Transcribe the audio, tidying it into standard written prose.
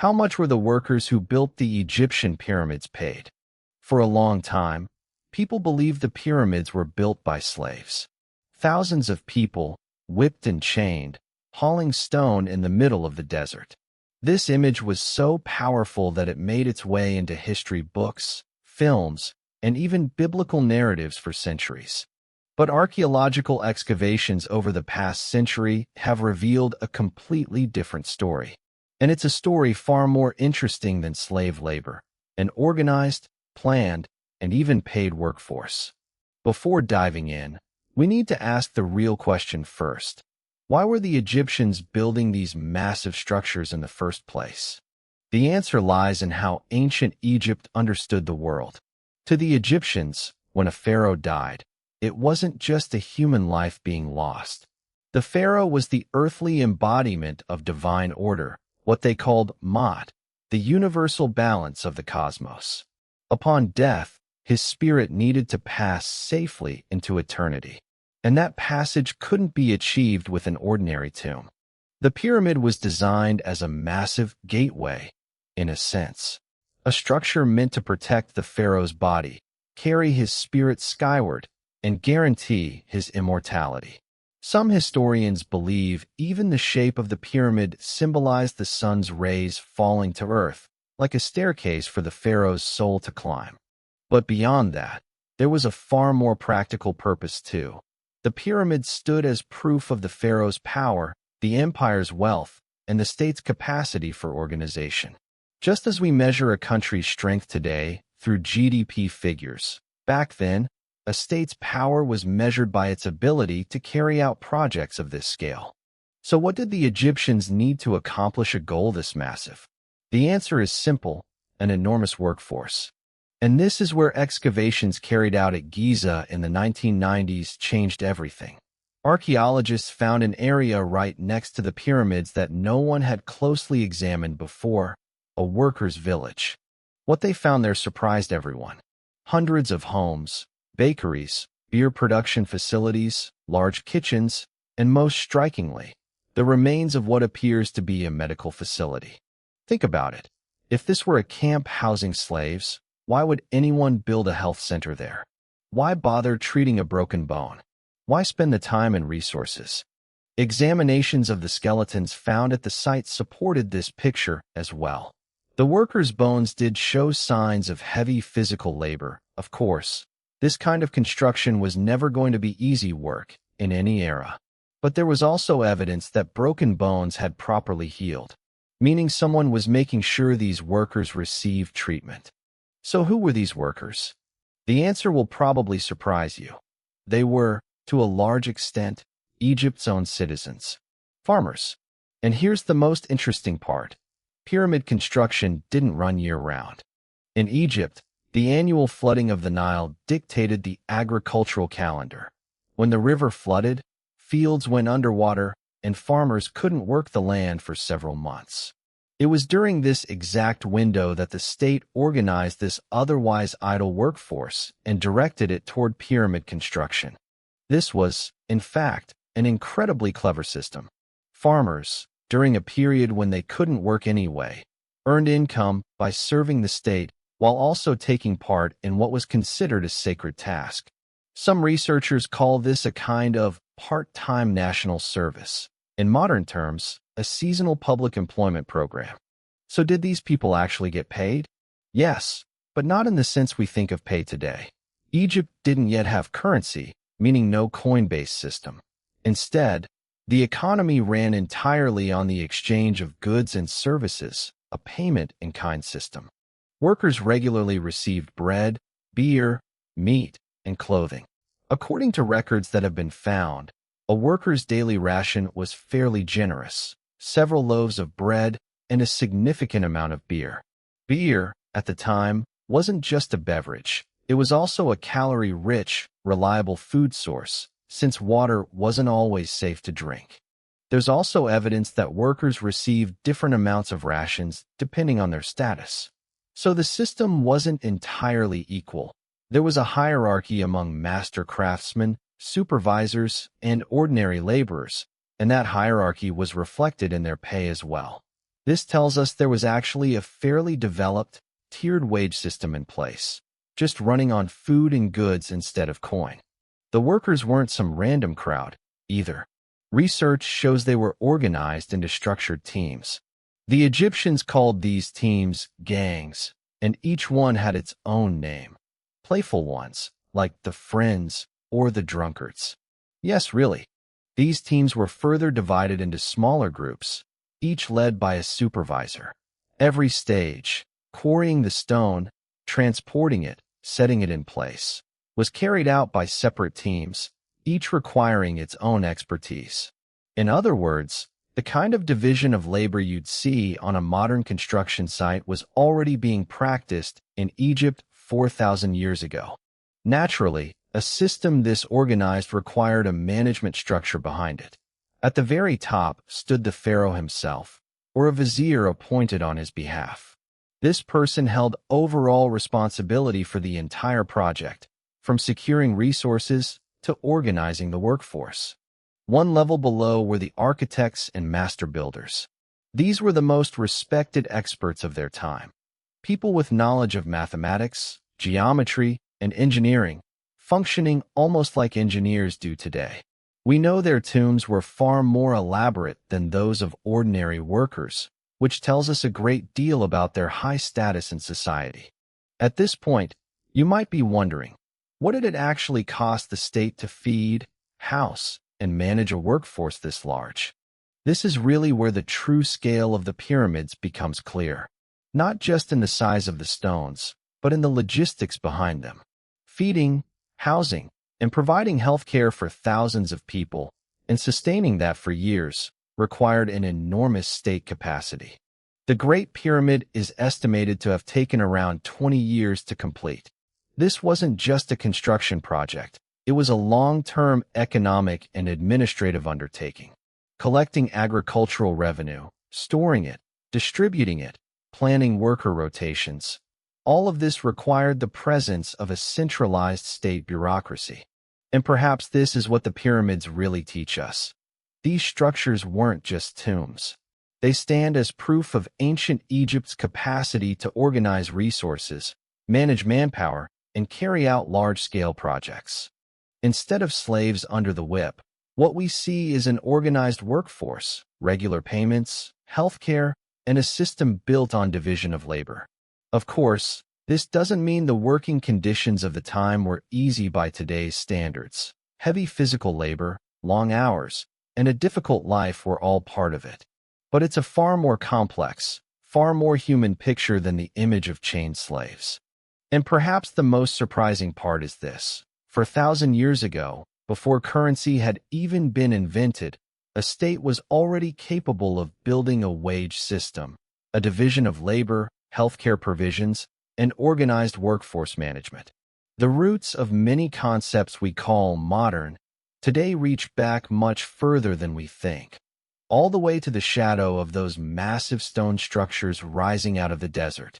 How much were the workers who built the Egyptian pyramids paid? For a long time, people believed the pyramids were built by slaves. Thousands of people, whipped and chained, hauling stone in the middle of the desert. This image was so powerful that it made its way into history books, films, and even biblical narratives for centuries. But archaeological excavations over the past century have revealed a completely different story. And it's a story far more interesting than slave labor, an organized, planned, and even paid workforce. Before diving in, we need to ask the real question first. Why were the Egyptians building these massive structures in the first place? The answer lies in how ancient Egypt understood the world. To the Egyptians, when a pharaoh died, it wasn't just a human life being lost. The pharaoh was the earthly embodiment of divine order, what they called Ma'at, the universal balance of the cosmos. Upon death, his spirit needed to pass safely into eternity, and that passage couldn't be achieved with an ordinary tomb. The pyramid was designed as a massive gateway, in a sense, a structure meant to protect the pharaoh's body, carry his spirit skyward, and guarantee his immortality. Some historians believe even the shape of the pyramid symbolized the sun's rays falling to earth, like a staircase for the pharaoh's soul to climb. But beyond that, there was a far more practical purpose too. The pyramid stood as proof of the pharaoh's power, the empire's wealth, and the state's capacity for organization. Just as we measure a country's strength today through GDP figures, back then, a state's power was measured by its ability to carry out projects of this scale. So what did the Egyptians need to accomplish a goal this massive? The answer is simple: an enormous workforce. And this is where excavations carried out at Giza in the 1990s changed everything. Archaeologists found an area right next to the pyramids that no one had closely examined before, a workers' village. What they found there surprised everyone. Hundreds of homes, bakeries, beer production facilities, large kitchens, and most strikingly, the remains of what appears to be a medical facility. Think about it. If this were a camp housing slaves, why would anyone build a health center there? Why bother treating a broken bone? Why spend the time and resources? Examinations of the skeletons found at the site supported this picture as well. The workers' bones did show signs of heavy physical labor, of course. This kind of construction was never going to be easy work in any era. But there was also evidence that broken bones had properly healed, meaning someone was making sure these workers received treatment. So who were these workers? The answer will probably surprise you. They were, to a large extent, Egypt's own citizens, farmers. And here's the most interesting part. Pyramid construction didn't run year-round. In Egypt, the annual flooding of the Nile dictated the agricultural calendar. When the river flooded, fields went underwater, and farmers couldn't work the land for several months. It was during this exact window that the state organized this otherwise idle workforce and directed it toward pyramid construction. This was, in fact, an incredibly clever system. Farmers, during a period when they couldn't work anyway, earned income by serving the state while also taking part in what was considered a sacred task. Some researchers call this a kind of part-time national service. In modern terms, a seasonal public employment program. So did these people actually get paid? Yes, but not in the sense we think of pay today. Egypt didn't yet have currency, meaning no coin-based system. Instead, the economy ran entirely on the exchange of goods and services, a payment-in-kind system. Workers regularly received bread, beer, meat, and clothing. According to records that have been found, a worker's daily ration was fairly generous, several loaves of bread, and a significant amount of beer. Beer, at the time, wasn't just a beverage. It was also a calorie-rich, reliable food source, since water wasn't always safe to drink. There's also evidence that workers received different amounts of rations depending on their status. So the system wasn't entirely equal. There was a hierarchy among master craftsmen, supervisors, and ordinary laborers, and that hierarchy was reflected in their pay as well. This tells us there was actually a fairly developed, tiered wage system in place, just running on food and goods instead of coin. The workers weren't some random crowd, either. Research shows they were organized into structured teams. The Egyptians called these teams gangs, and each one had its own name. Playful ones, like the Friends or the Drunkards. Yes, really. These teams were further divided into smaller groups, each led by a supervisor. Every stage, quarrying the stone, transporting it, setting it in place, was carried out by separate teams, each requiring its own expertise. In other words, the kind of division of labor you'd see on a modern construction site was already being practiced in Egypt 4,000 years ago. Naturally, a system this organized required a management structure behind it. At the very top stood the pharaoh himself, or a vizier appointed on his behalf. This person held overall responsibility for the entire project, from securing resources to organizing the workforce. One level below were the architects and master builders. These were the most respected experts of their time. People with knowledge of mathematics, geometry, and engineering, functioning almost like engineers do today. We know their tombs were far more elaborate than those of ordinary workers, which tells us a great deal about their high status in society. At this point, you might be wondering, what did it actually cost the state to feed, house, and manage a workforce this large? This is really where the true scale of the pyramids becomes clear, not just in the size of the stones, but in the logistics behind them. Feeding, housing, and providing health care for thousands of people, and sustaining that for years, required an enormous state capacity. The Great Pyramid is estimated to have taken around 20 years to complete. This wasn't just a construction project. It was a long-term economic and administrative undertaking. Collecting agricultural revenue, storing it, distributing it, planning worker rotations. All of this required the presence of a centralized state bureaucracy. And perhaps this is what the pyramids really teach us. These structures weren't just tombs. They stand as proof of ancient Egypt's capacity to organize resources, manage manpower, and carry out large-scale projects. Instead of slaves under the whip, what we see is an organized workforce, regular payments, healthcare, and a system built on division of labor. Of course, this doesn't mean the working conditions of the time were easy by today's standards. Heavy physical labor, long hours, and a difficult life were all part of it. But it's a far more complex, far more human picture than the image of chained slaves. And perhaps the most surprising part is this. For 1,000 years ago, before currency had even been invented, a state was already capable of building a wage system, a division of labor, healthcare provisions, and organized workforce management. The roots of many concepts we call modern today reach back much further than we think, all the way to the shadow of those massive stone structures rising out of the desert.